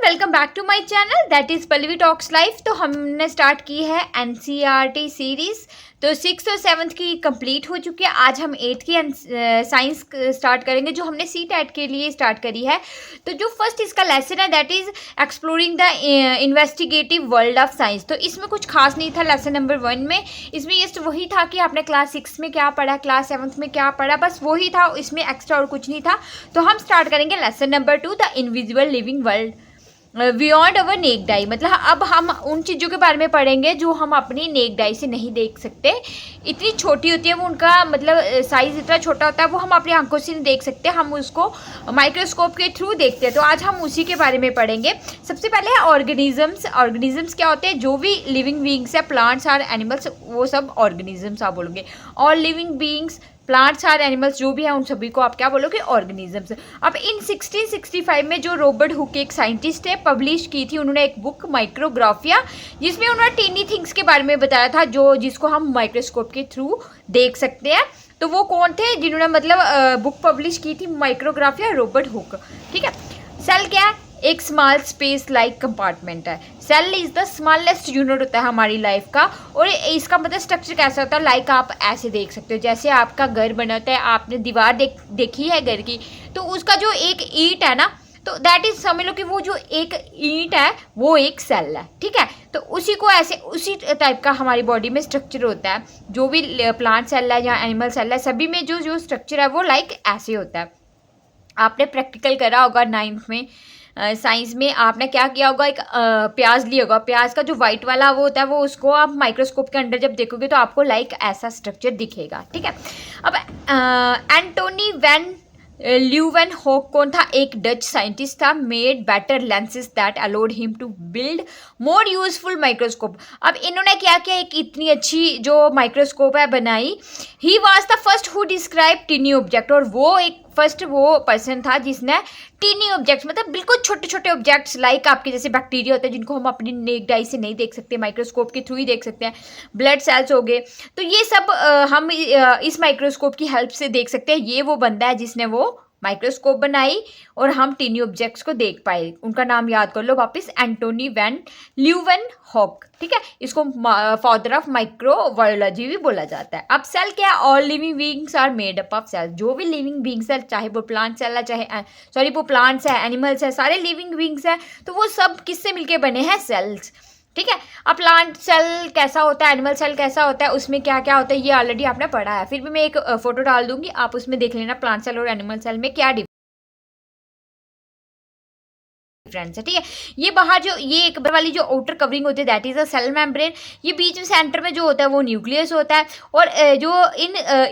Welcome back to my channel that is Pallavi talks life. तो हमने start की है एनसीईआरटी सीरीज़। तो 6th और 7th की कंप्लीट हो चुकी है। आज हम 8th की साइंस स्टार्ट करेंगे जो हमने CTET के लिए स्टार्ट करी है। तो जो फर्स्ट इसका लेसन है that is exploring the investigative world of science. तो इसमें कुछ खास नहीं था लेसन नंबर 1 में। इसमें जस्ट वही था कि आपने क्लास 6 में क्या पढ़ा, क्लास 7th में क्या पढ़ा, बस वही था, इसमें एक्स्ट्रा और कुछ नहीं था। तो हम स्टार्ट करेंगे lesson number 2 the invisible living world beyond our necked आई। मतलब अब हम उन चीज़ों के बारे में पढ़ेंगे जो हम अपनी नेक्ड आई से नहीं देख सकते। इतनी छोटी होती है वो, उनका मतलब साइज़ इतना छोटा होता है वो हम अपनी आंखों से नहीं देख सकते, हम उसको माइक्रोस्कोप के थ्रू देखते हैं। तो आज हम उसी के बारे में पढ़ेंगे। सबसे पहले है ऑर्गेनिजम्स। ऑर्गेनिजम्स क्या होते हैं? जो भी लिविंग बींग्स है, प्लांट्स और एनिमल्स, वो सब ऑर्गेनिजम्स आप बोलोगे। और लिविंग बींग्स, प्लांट्स और एनिमल्स जो भी हैं उन सभी को आप क्या बोलोगे? ऑर्गेनिजम्स। अब इन 1665 में जो रॉबर्ट हुक एक साइंटिस्ट है, पब्लिश की थी उन्होंने एक बुक माइक्रोग्राफिया, जिसमें उन्होंने टीनी थिंग्स के बारे में बताया था जो जिसको हम माइक्रोस्कोप के थ्रू देख सकते हैं। तो वो कौन थे जिन्होंने मतलब बुक पब्लिश की थी? Micrographia, Robert Hooke. ठीक है। सेल क्या है? एक स्मॉल स्पेस लाइक कंपार्टमेंट है। Cell is the smallest unit होता है हमारी लाइफ का। और इसका मतलब स्ट्रक्चर कैसा होता है? लाइक आप ऐसे देख सकते हो, जैसे आपका घर बना होता है, आपने दीवार देखी है घर की, तो उसका जो एक ईंट है ना, तो दैट इज समझ लो कि वो जो एक ईंट है वो एक सेल है। ठीक है। तो उसी को ऐसे उसी टाइप का हमारी बॉडी में स्ट्रक्चर होता है। जो भी प्लांट सेल है या एनिमल सेल है, सभी में जो जो स्ट्रक्चर है वो लाइक ऐसे होता है। आपने प्रैक्टिकल करा होगा 9th में साइंस में। आपने क्या किया होगा? एक प्याज लिया होगा। प्याज का जो वाइट वाला वो होता है, वो उसको आप माइक्रोस्कोप के अंदर जब देखोगे तो आपको लाइक ऐसा स्ट्रक्चर दिखेगा। ठीक है। अब एंटोनी वैन ल्यूवेनहोक कौन था? एक डच साइंटिस्ट था। Made better lenses that allowed him to build more useful microscope. अब इन्होंने क्या किया? एक इतनी अच्छी जो माइक्रोस्कोप है बनाई। He was the first who describe टिनी object. और वो एक फर्स्ट वो पर्सन था जिसने टीनी ऑब्जेक्ट्स, मतलब बिल्कुल छोटे छोटे ऑब्जेक्ट्स लाइक आपके जैसे बैक्टीरिया होते हैं जिनको हम अपनी नेक्ड आई से नहीं देख सकते, माइक्रोस्कोप के थ्रू ही देख सकते हैं। ब्लड सेल्स हो गए, तो ये सब हम इस माइक्रोस्कोप की हेल्प से देख सकते हैं। ये वो बंदा है जिसने वो माइक्रोस्कोप बनाई और हम टीनी ऑब्जेक्ट्स को देख पाए। उनका नाम याद कर लो वापस, एंटोनी वैन ल्यूवेनहोक। ठीक है। इसको फादर ऑफ माइक्रोबायोलॉजी भी बोला जाता है। अब सेल क्या है? All living beings are made up of cell. जो भी लिविंग बीइंग्स है, चाहे वो प्लांट सेल है, चाहे वो प्लांट्स है, एनिमल्स है, सारे लिविंग बीइंग्स हैं, तो वो सब किससे मिलके बने हैं? सेल्स। ठीक है। अब प्लांट सेल कैसा होता है, एनिमल सेल कैसा होता है, उसमें क्या क्या होता है, ये ऑलरेडी आपने पढ़ा है। फिर भी मैं एक फोटो डाल दूंगी, आप उसमें देख लेना प्लांट सेल और एनिमल सेल में क्या डिफरेंस है। ठीक है। ये बाहर जो ये एक वाली जो आउटर कवरिंग होती है that is a cell membrane. ये बीच में सेंटर में जो होता है वो न्यूक्लियस होता है। और जो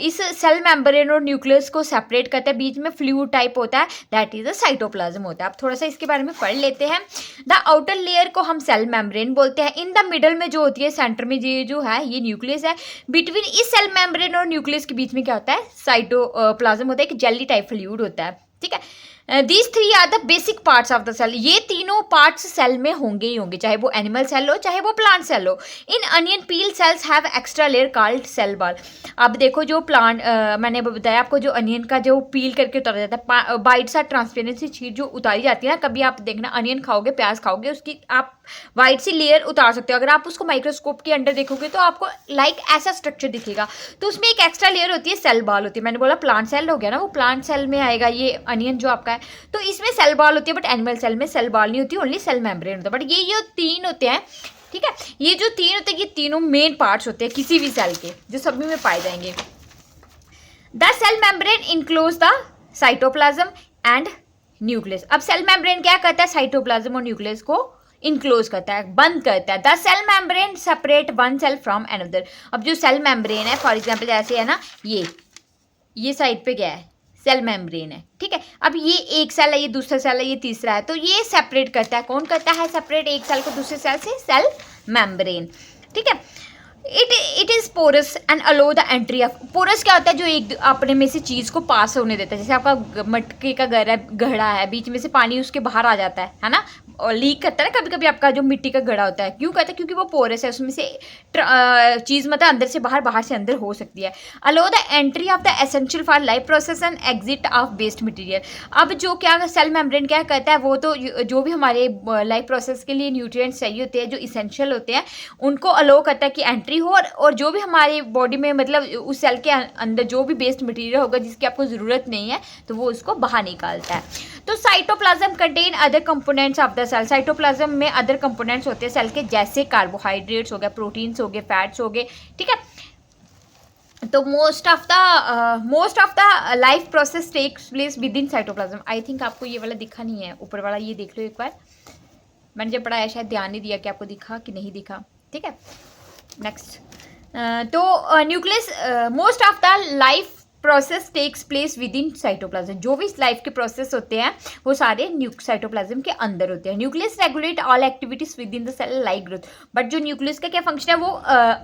इस सेल मेम्ब्रेन और न्यूक्लियस को सेपरेट करता है, बीच में फ्लूइड टाइप होता है, दैट इज अ साइटोप्लाज्म होता है। अब थोड़ा सा इसके बारे में पढ़ लेते हैं। द आउटर लेयर को हम सेल मेम्ब्रेन बोलते हैं। इन द मिडल में जो होती है, सेंटर में ये जो है ये न्यूक्लियस है। बिटवीन इस सेल मेम्ब्रेन और न्यूक्लियस के बीच में क्या होता है? साइटोप्लाज्म होता है, एक जेली टाइप फ्लूइड होता है। ठीक है। These 3 are the basic parts of the cell. ये तीनों पार्ट्स सेल में होंगे ही होंगे, चाहे वो एनिमल सेल हो चाहे वो प्लांट सेल हो। In onion peel cells have extra layer called cell wall. अब देखो जो प्लांट मैंने बताया आपको, जो अनियन का जो पील करके उतारा जाता है, वाइट सा ट्रांसपेरेंसी शीट जो उतारी जाती है ना, कभी आप देखना अनियन खाओगे, प्याज खाओगे, उसकी आप वाइट सी लेयर उतार सकते हो। अगर आप उसको माइक्रोस्कोप के अंदर देखोगे तो आपको लाइक ऐसा स्ट्रक्चर दिखेगा। तो उसमें एक एक्स्ट्रा लेयर होती है, सेल वॉल होती है। मैंने बोला प्लांट सेल हो गया ना, वो प्लांट सेल में आएगा ये अनियन जो आपका है। तो इसमें सेल वॉल होती है, बट एनिमल सेल में सेल वॉल नहीं होती, ओनली सेल मेम्ब्रेन होता है। बट ये जो 3 होते हैं, ठीक है, ये जो 3 होते हैं, ये तीनों मेन पार्ट्स होते हैं किसी भी सेल के, जो सभी में पाए जाएंगे। The cell membrane enclose the cytoplasm and nucleus. अब सेल मेम्ब्रेन क्या करता है? साइटोप्लाज्म और न्यूक्लियस को इनक्लोज करता है, बंद करता है। The cell membrane separate one cell from another. अब जो सेल मेम्ब्रेन है, फॉर एग्जांपल जैसे है ना, ये साइड पे क्या है? सेल मेम्ब्रेन है। ठीक है। अब ये एक सेल है, ये दूसरा सेल है, ये तीसरा है, तो ये सेपरेट करता है। कौन करता है सेपरेट एक सेल को दूसरे सेल से? Cell membrane. ठीक है। It is porous and allow the entry of. Porous क्या होता है? जो एक अपने में से चीज़ को पास होने देता है। जैसे आपका मटके का घर है, घड़ा है, बीच में से पानी उसके बाहर आ जाता है ना, लीक करता है ना कभी कभी आपका जो मिट्टी का घड़ा होता है, क्यों करता है? क्योंकि वो पोरस है, उसमें से चीज़ मतलब अंदर से बाहर, बाहर से अंदर हो सकती है। Allow the entry of the essential for life process and exit of waste material. अब जो क्या सेल मेम्ब्रेन क्या करता है, वो तो जो भी हमारे लाइफ प्रोसेस के लिए न्यूट्रिएंट्स चाहिए होते हैं, जो इसेंशियल होते हैं, उनको अलो करता है कि एंट्री हो, और जो भी हमारे बॉडी में मतलब उस सेल के अंदर जो भी वेस्ट मटेरियल होगा जिसकी आपको ज़रूरत नहीं है, तो वो उसको बाहर निकालता है। तो cytoplasm contain other components of the cell. Cytoplasm में अदर कंपोनेंट्स होते हैं सेल के, जैसे कार्बोहाइड्रेट्स हो गए, प्रोटीन्स हो गए, फैट्स हो गए, ठीक है। तो most of the life process takes place within cytoplasm. I think आपको ये वाला दिखा नहीं है, ऊपर वाला ये देख लो एक बार, मैंने जब पढ़ाया शायद ध्यान नहीं दिया कि आपको दिखा कि नहीं दिखा, ठीक है। नेक्स्ट, तो nucleus, most of the life process takes place within cytoplasm. जो भी लाइफ के प्रोसेस होते हैं वो सारे साइटोप्लाज्म के अंदर होते हैं। Nucleus regulate all activities within the cell like growth. But जो न्यूक्लियस का क्या फंक्शन है, वो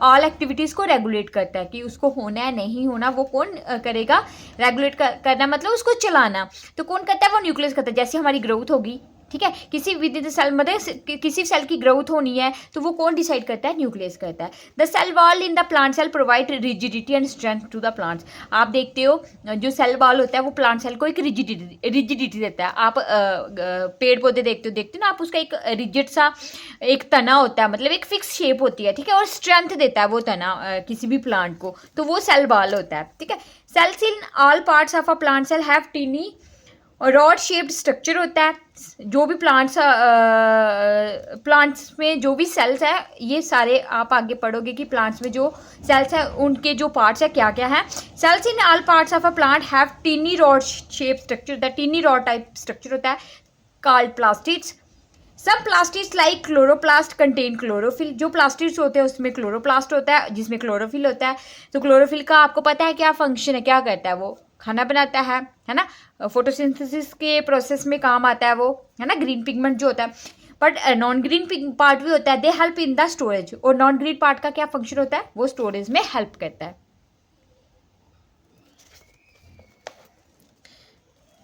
ऑल एक्टिविटीज़ को रेगुलेट करता है कि उसको होना है नहीं होना, वो कौन करेगा? रेगुलेट करना मतलब उसको चलाना। तो कौन करता है? वो न्यूक्लियस करता है। जैसे हमारी ग्रोथ होगी, ठीक है, किसी विद इन द सेल मतलब किसी सेल की ग्रोथ होनी है, तो वो कौन डिसाइड करता है? न्यूक्लियस करता है। The cell wall in the plant cell provide rigidity and strength to the plants. आप देखते हो जो सेल वॉल होता है वो प्लांट सेल को एक रिजिडिटी देता है। आप पेड़ पौधे देखते हो ना, आप उसका एक रिजिड सा एक तना होता है, मतलब एक फिक्स शेप होती है, ठीक है, और स्ट्रेंथ देता है वो तना किसी भी प्लांट को, तो वो सेल वॉल होता है, ठीक है। Cells in all parts of a plant cell have tiny और रॉड शेप्ड स्ट्रक्चर होता है। जो भी प्लांट्स में जो भी सेल्स है, ये सारे आप आगे पढ़ोगे कि प्लांट्स में जो सेल्स है उनके जो पार्ट्स है क्या क्या है। Cells in all parts of a plant have tiny rod shape structure, the tiny rod type structure होता है, कॉल्ड प्लास्टिड्स। सब plastids like chloroplast contain chlorophyll. जो प्लास्टिड्स होते हैं उसमें क्लोरोप्लास्ट होता है जिसमें क्लोरोफिल होता है। तो क्लोरोफिल का आपको पता है क्या फंक्शन है, क्या करता है? वो खाना बनाता है ना, फोटोसिंथेसिस के प्रोसेस में काम आता है वो, है ना, ग्रीन पिगमेंट जो होता है। बट नॉन ग्रीन पार्ट भी होता है, दे हेल्प इन द स्टोरेज। और नॉन ग्रीन पार्ट का क्या फंक्शन होता है? वो स्टोरेज में हेल्प करता है।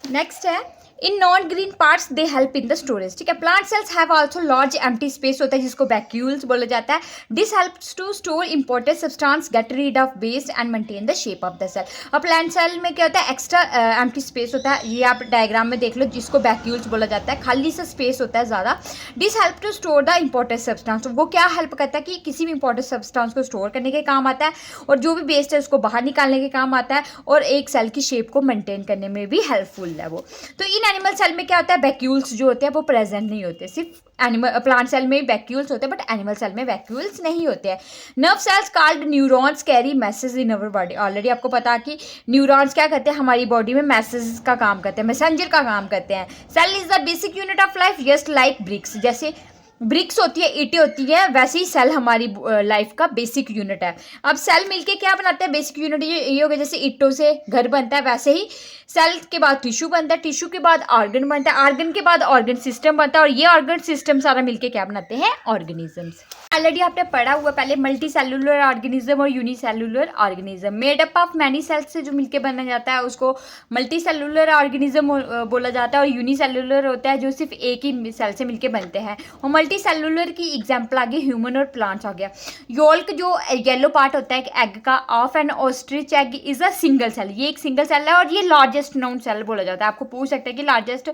नेक्स्ट है in non green parts they help in the storage, ठीक है। Plant cells have also large empty space होता है जिसको वैक्यूल्स बोला जाता है। This helps to store important substance, get rid of waste and maintain the shape of the cell. और plant cell में क्या होता है? एक्स्ट्रा एम्प्टी स्पेस होता है, ये आप डायग्राम में देख लो, जिसको वैक्यूल्स बोला जाता है, खाली सा स्पेस होता है ज़्यादा। This help to store the important substance. वो क्या हेल्प करता है कि किसी भी इंपॉर्टेंट सब्सटेंस को स्टोर करने के काम आता है, और जो भी वेस्ट है उसको बाहर निकालने के काम आता है, और एक सेल की शेप को मेंटेन करने में भी हेल्पफुल है वो। तो इन एनिमल सेल में क्या होता है? वैक्यूल्स जो होते हैं वो प्रेजेंट नहीं होते। सिर्फ एनिमल प्लांट सेल में वैक्यूल्स होते हैं, बट एनिमल सेल में वैक्यूल्स नहीं होते हैं। Nerve cells called neurons carry message in our body. Already आपको पता है कि न्यूरॉन्स क्या करते हैं? हमारी बॉडी में मैसेज का काम करते हैं, मैसेंजर का काम करते हैं। Cell is the basic unit of life, just like bricks. जैसे ब्रिक्स होती है, ईंटें होती है, वैसे ही सेल हमारी लाइफ का बेसिक यूनिट है। अब सेल मिलके क्या बनाते हैं? बेसिक यूनिट ये हो गया, जैसे ईंटों से घर बनता है, वैसे ही सेल के बाद टिश्यू बनता है, टिश्यू के बाद ऑर्गन बनता है, ऑर्गन के बाद ऑर्गन सिस्टम बनता है, और ये ऑर्गन सिस्टम सारा मिलके क्या बनाते हैं? ऑर्गेनिजम्स। ऑलरेडी आपने पढ़ा हुआ पहले, मल्टी सेलुलर ऑर्गेनिज्म और unicellular organism. Made up of many cells से जो मिलके बना जाता है उसको मल्टी सेलुलर ऑर्गेनिज्म बोला जाता है, और यूनिसेलुलर होता है जो सिर्फ एक ही सेल से मिलके बनते हैं। और मल्टी सेलुलर की एग्जाम्पल आगे ह्यूमन और प्लांट्स आ गया। योल्क जो येलो पार्ट होता है एग का, of an ostrich egg is a single cell. ये एक सिंगल सेल है, और ये लार्जेस्ट नाउन सेल बोला जाता है। आपको पूछ सकते हैं कि लार्जेस्ट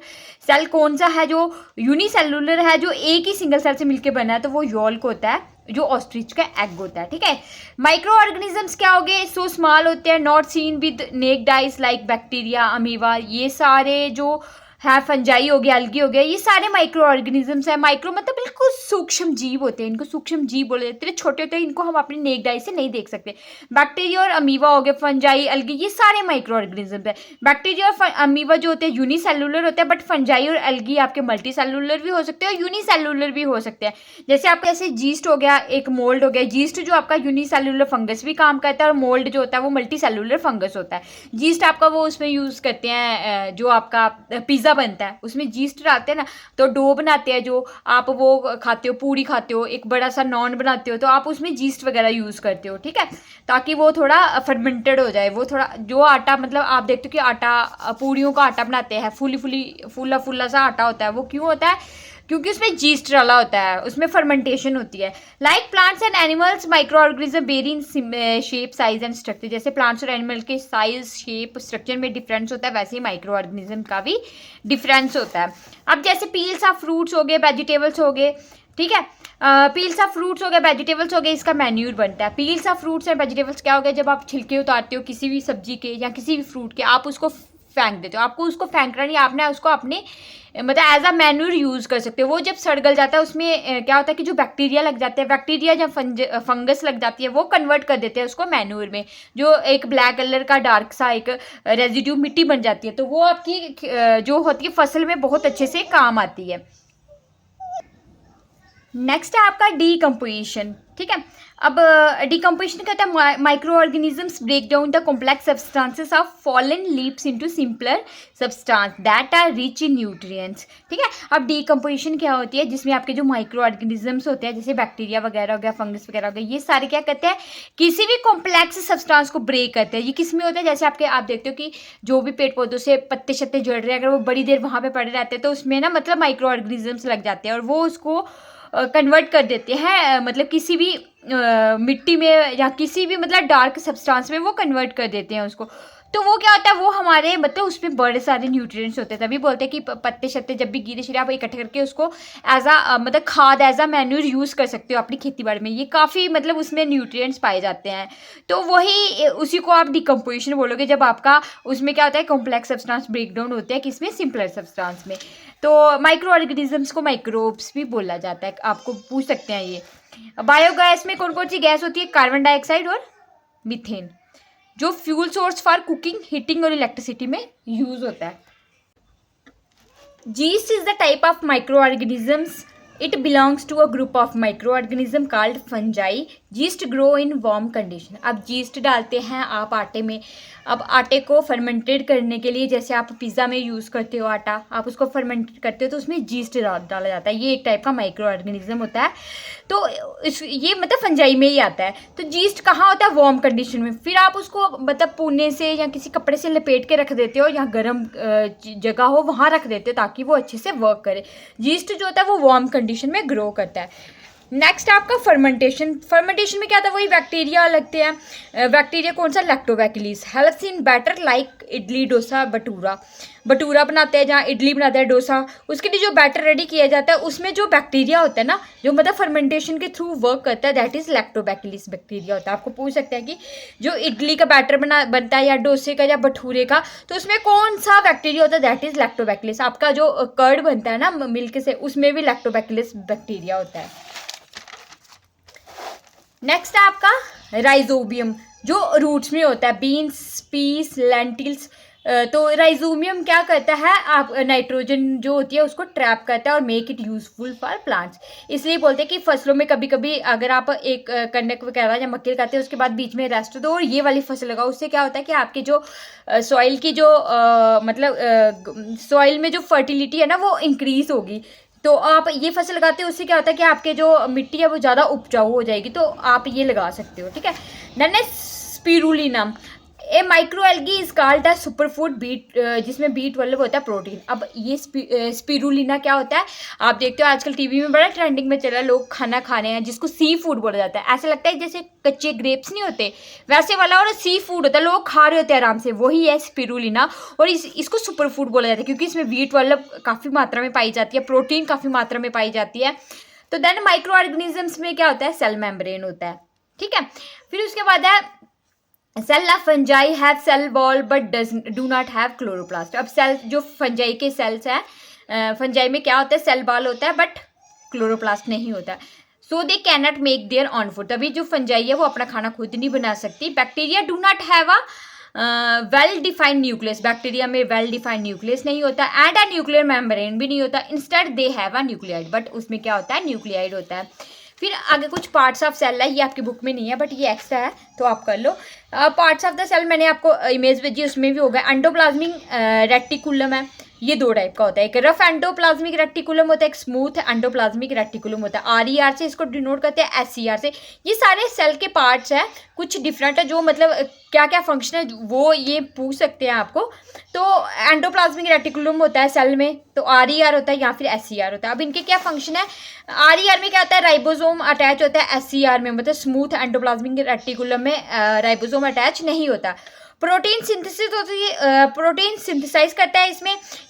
सेल कौन सा है जो यूनिसेलुलर है, जो एक ही सिंगल सेल से मिलकर बना है, तो वो योल्क होता है जो ऑस्ट्रिच का एग होता है, ठीक है। माइक्रो ऑर्गेनिजम्स क्या हो गए? सो स्मॉल होते हैं, not seen with necked eyes like bacteria, amoeba, ये सारे जो है, फंजाई हो गया, अलगी हो गया, ये सारे माइक्रो ऑर्गेनिजम्स है। माइक्रो मतलब बिल्कुल सूक्ष्म जीव होते हैं, इनको सूक्ष्म जीव बोले जाते हैं, छोटे होते हैं, इनको हम अपनी नेक्ड आई से नहीं देख सकते। बैक्टीरिया और अमीबा हो गए, फंजाई, अलगी, ये सारे माइक्रो ऑर्गेनिजम्स है। बैक्टीरिया और अमीबा जो होते हैं यूनिसेलुलर होते हैं, बट फंजाई और अलगी आपके मल्टी सेलुलर भी हो सकते हैं और यूनिसेलुलर भी हो सकते हैं। जैसे आपका जैसे जीस्ट हो गया, एक मोल्ड हो गया। जीस्ट जो आपका यूनिसेलुलर फंगस भी काम करता है, और मोल्ड जो होता है वो मल्टी सेलुलर फंगस होता है। जीस्ट आपका वो उसमें यूज़ करते हैं, जो आपका पिज़्ज़ा बनता है उसमें जीस्ट डालते हैं ना, तो डो बनाते हैं, जो आप वो खाते हो, पूरी खाते हो, एक बड़ा सा नॉन बनाते हो, तो आप उसमें जीस्ट वगैरह यूज़ करते हो, ठीक है, ताकि वो थोड़ा फर्मेंटेड हो जाए। वो थोड़ा जो आटा, मतलब आप देखते हो कि आटा, पूरियों का आटा बनाते हैं, फूला सा आटा होता है, वो क्यों होता है? क्योंकि उसमें जीस्ट डाला होता है, उसमें फर्मेंटेशन होती है। Like plants and animals micro organism very in shape size and structure, जैसे प्लांट्स और एनिमल के साइज शेप स्ट्रक्चर में डिफरेंस होता है, वैसे ही माइक्रो ऑर्गेनिज्म का भी डिफरेंस होता है। अब जैसे पील्स ऑफ फ्रूट्स हो गए, वेजिटेबल्स हो गए, ठीक है, पील्स ऑफ फ्रूट्स हो गए, वेजिटेबल्स हो गए, इसका मैन्यूर बनता है। Peels of fruits and vegetables क्या हो गया, जब आप छिलके उतारते हो किसी भी सब्जी के या किसी भी फ्रूट के, आप उसको फेंक देते हो, आपको उसको फेंकना नहीं, आपने उसको अपने मतलब एज अ मैन्यूर यूज़ कर सकते हो। वो जब सड़ गल जाता है उसमें क्या होता है कि जो बैक्टीरिया लग जाते हैं, बैक्टीरिया जब फंगस लग जाती है वो कन्वर्ट कर देते हैं उसको मैन्यूर में, जो एक ब्लैक कलर का डार्क सा एक रेजिड्यू मिट्टी बन जाती है, तो वो आपकी जो होती है फसल में बहुत अच्छे से काम आती है। नेक्स्ट है आपका डीकम्पोजिशन, ठीक है। अब डीकम्पोजिशन कहता है micro organisms break down the complex substances of fallen leaves into simpler substance that are rich in nutrients, ठीक है। अब डीकम्पोजिशन क्या होती है, जिसमें आपके जो माइक्रो ऑर्गेनिजम्स होते हैं, जैसे बैक्टीरिया वगैरह हो गया, फंगस वगैरह हो गया, ये सारे क्या करते हैं, किसी भी कॉम्प्लेक्स सब्सटेंस को ब्रेक करते हैं। ये किस में होता है, जैसे आप देखते हो कि जो भी पेड़ पौधों से पत्ते शत्ते जड़ रहे हैं, अगर वो बड़ी देर वहाँ पे पड़े रहते हैं तो उसमें ना मतलब माइक्रो ऑर्गेनिजम्स लग जाते हैं और वो उसको कन्वर्ट कर देते हैं, मतलब किसी भी मिट्टी में या किसी भी मतलब डार्क सब्सटेंस में वो कन्वर्ट कर देते हैं उसको। तो वो क्या होता है, वो हमारे मतलब उसमें बड़े सारे न्यूट्रिएंट्स होते हैं। तभी बोलते हैं कि पत्ते शत्ते जब भी गिरे शिरे आप इकट्ठे करके उसको एज अ मतलब खाद एज अ मैन्यूर यूज़ कर सकते हो अपनी खेती बाड़ी में। ये काफ़ी मतलब उसमें न्यूट्रिएंट्स पाए जाते हैं, तो वही उसी को आप डिकम्पोजिशन बोलोगे, जब आपका उसमें क्या होता है कॉम्प्लेक्स सब्सटेंस ब्रेक डाउन होते हैं किसमें, सिंपलर सब्सटेंस में। तो माइक्रो ऑर्गेनिजम्स को माइक्रोब्स भी बोला जाता है, आपको पूछ सकते हैं ये। बायोगैस में कौन कौन सी गैस होती है, कार्बन डाइऑक्साइड और मीथेन, जो fuel source for cooking, heating और इलेक्ट्रिसिटी में यूज होता है। Yeast is the type of micro organisms, it belongs to a group of micro organism called fungi, yeast grow in warm condition. अब yeast डालते हैं आप आटे में। अब आटे को फर्मेंटेड करने के लिए, जैसे आप पिज़्ज़ा में यूज़ करते हो आटा, आप उसको फर्मेंटेड करते हो तो उसमें जीस्ट डाला जाता है। ये एक टाइप का माइक्रो ऑर्गेनिज्म होता है, तो ये मतलब फंजाई में ही आता है। तो जीस्ट कहाँ होता है, वार्म कंडीशन में। फिर आप उसको मतलब पुणे से या किसी कपड़े से लपेट के रख देते हो, या गर्म जगह हो वहाँ रख देते हो ताकि वो अच्छे से वर्क करे। जीस्ट जो होता है वो वार्म कंडीशन में ग्रो करता है। नेक्स्ट आपका फर्मेंटेशन। फर्मेंटेशन में क्या था, वही बैक्टीरिया लगते हैं। बैक्टीरिया कौन सा, lactobacillus, helps in batter like idli dosa bhatura. Bhatura बनाते हैं, जहाँ इडली बनाते हैं, डोसा, उसके लिए जो बैटर रेडी किया जाता है उसमें जो बैक्टीरिया होता है ना, जो मतलब फर्मेंटेशन के थ्रू वर्क करता है, दैट इज लैक्टोबैसिलस बैक्टीरिया होता है। आपको पूछ सकते हैं कि जो इडली का बैटर बनता है या डोसे का या भटूरे का, तो उसमें कौन सा बैक्टीरिया होता है, दैट इज लैक्टोबैसिलस। आपका जो कर्ड बनता है ना मिल्क से, उसमें भी लैक्टोबैसिलस बैक्टीरिया होता है। नेक्स्ट है आपका राइजोबियम, जो रूट्स में होता है, बीन्स, पीस, लेंटिल्स। तो राइजोबियम क्या करता है, आप नाइट्रोजन जो होती है उसको ट्रैप करता है और make it useful for plants. इसलिए बोलते हैं कि फसलों में कभी कभी अगर आप एक कनक वगैरह या मक्के लगाते हैं उसके बाद बीच में रेस्ट दो और ये वाली फसल लगाओ, उससे क्या होता है कि आपके जो सॉइल की जो मतलब सॉइल में जो फर्टिलिटी है ना वो इंक्रीज होगी। तो आप ये फसल लगाते हो, उससे क्या होता है कि आपके जो मिट्टी है वो ज़्यादा उपजाऊ हो जाएगी, तो आप ये लगा सकते हो, ठीक है। Then spirulina, a micro algae is called the super food beet, जिसमें बीट मतलब होता है प्रोटीन। अब ये स्पिरुलिना क्या होता है, आप देखते हो आजकल टीवी में बड़ा ट्रेंडिंग में चल रहा है, लोग खाना खा रहे हैं जिसको सी फूड बोला जाता है। ऐसा लगता है जैसे कच्चे ग्रेप्स नहीं होते वैसे वाला, और सी फूड होता है, लोग खा रहे होते हैं आराम से, वही है स्पिरुलिना। और इसको सुपर फूड बोला जाता है क्योंकि इसमें बीट मतलब काफ़ी मात्रा में पाई जाती है, प्रोटीन काफ़ी मात्रा में पाई जाती है। तो देन माइक्रो ऑर्गेनिजम्स में क्या होता है, सेल मेम्ब्रेन होता है, ठीक है। फिर उसके बाद है cell of fungi have cell wall but do not have chloroplast. अब सेल जो फंजाई के सेल्स हैं, फंजाई में क्या होता है, सेल वॉल होता है बट क्लोरोप्लास्ट नहीं होता। So they can not make their own food, तभी जो फंजाई है वो अपना खाना खुद नहीं बना सकती। Bacteria do not have a well defined nucleus, bacteria में वेल डिफाइंड न्यूक्लियस नहीं होता, एंड अ न्यूक्लियर मेम्ब्रेन भी नहीं होता। Instead they have a nuclide, but उसमें क्या होता है, न्यूक्लियाइड होता है। फिर आगे कुछ पार्ट्स ऑफ सेल है, ये आपकी बुक में नहीं है बट ये एक्स्ट्रा है तो आप कर लो। पार्ट्स ऑफ द सेल मैंने आपको इमेज भेजी, उसमें भी होगा। एंडोप्लाज्मिक रेटिकुलम है, ये दो टाइप का होता है, एक रफ एंडोप्लाज्मिक रेटिकुलम होता है, एक स्मूथ एंडोप्लाज्मिक रेटिकुलम होता है। RER से इसको डिनोट करते हैं, SCR से। ये सारे सेल के पार्ट्स हैं, कुछ डिफरेंट है, जो मतलब क्या क्या फंक्शन है वो ये पूछ सकते हैं आपको। तो एंडोप्लाज्मिक रेटिकुलम होता है सेल में, तो RER होता है या फिर SCR होता है। अब इनके क्या फंक्शन है, RER में क्या होता है, राइबोसोम अटैच होता है, SCR में मतलब स्मूथ एंडोप्लाज्मिक रेटिकुलम में राइबोसोम अटैच नहीं होता। प्रोटीन सिंथेसिस होती है, प्रोटीन सिंथेसाइज करता है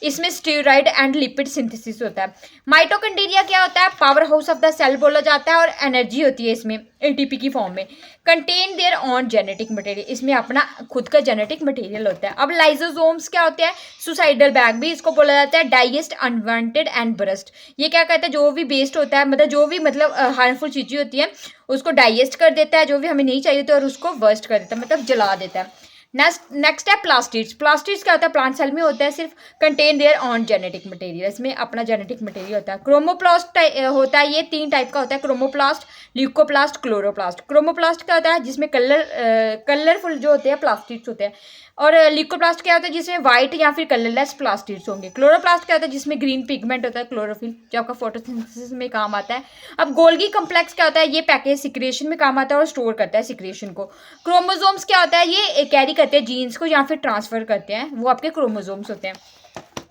इसमें स्टेरॉइड एंड लिपिड सिंथेसिस होता है। माइटोकॉन्ड्रिया क्या होता है, power house of the cell बोला जाता है, और एनर्जी होती है इसमें ATP की फॉर्म में। Contain their own genetic material, इसमें अपना खुद का जेनेटिक मटेरियल होता है। अब लाइजोसोम्स क्या होते हैं, सुसाइडल बैग भी इसको बोला जाता है, डाइजेस्ट अनवांटेड एंड बर्स्ट। ये क्या कहता है, जो भी वेस्ट होता है, मतलब जो भी मतलब हार्मफुल चीज़ें होती हैं उसको डाइजेस्ट कर देता है, जो भी हमें नहीं चाहिए होता, और उसको वर्स्ट कर देता है, मतलब जला देता है। नेक्स्ट है प्लास्टिड्स। प्लास्टिड्स क्या होता है, प्लांट सेल में होता है, सिर्फ contain their own genetic material, इसमें अपना जेनेटिक मटेरियल होता है। क्रोमोप्लास्ट होता है, ये 3 टाइप का होता है, क्रोमोप्लास्ट, ल्यूकोप्लास्ट, क्लोरोप्लास्ट। क्रोमोप्लास्ट क्या होता है, जिसमें कलरफुल जो होते हैं प्लास्टिड्स होते हैं, और ल्यूकोप्लास्ट क्या होता है, जिसमें व्हाइट या फिर कलरलेस प्लास्टिड्स होंगे। क्लोरोप्लास्ट क्या होता है, जिसमें ग्रीन पिगमेंट होता है, क्लोरोफिल, जो आपका फोटोसिंथेसिस में काम आता है। अब गोल्गी कम्प्लेक्स क्या होता है, ये पैकेज सिक्रेशन में काम आता है और स्टोर करता है सिक्रेशन को। क्रोमोसोम्स क्या होता है, ये कैरी करते हैं जीन्स को या फिर ट्रांसफर करते हैं, वो आपके क्रोमोसोम्स होते हैं।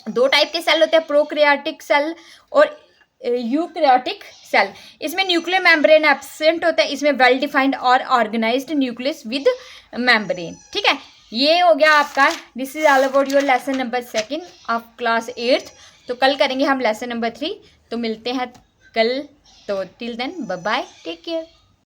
2 टाइप के सेल होते हैं, प्रोकैरियोटिक सेल और यूकैरियोटिक सेल। इसमें न्यूक्लियर मेम्ब्रेन एब्सेंट होता है, इसमें वेल डिफाइंड और ऑर्गेनाइज्ड न्यूक्लियस विद मेम्ब्रेन। ठीक है, ये हो गया आपका, this is all about your lesson number 2 of class 8th। तो कल करेंगे हम लेसन नंबर 3, तो मिलते हैं कल। तो till then bye bye, take care.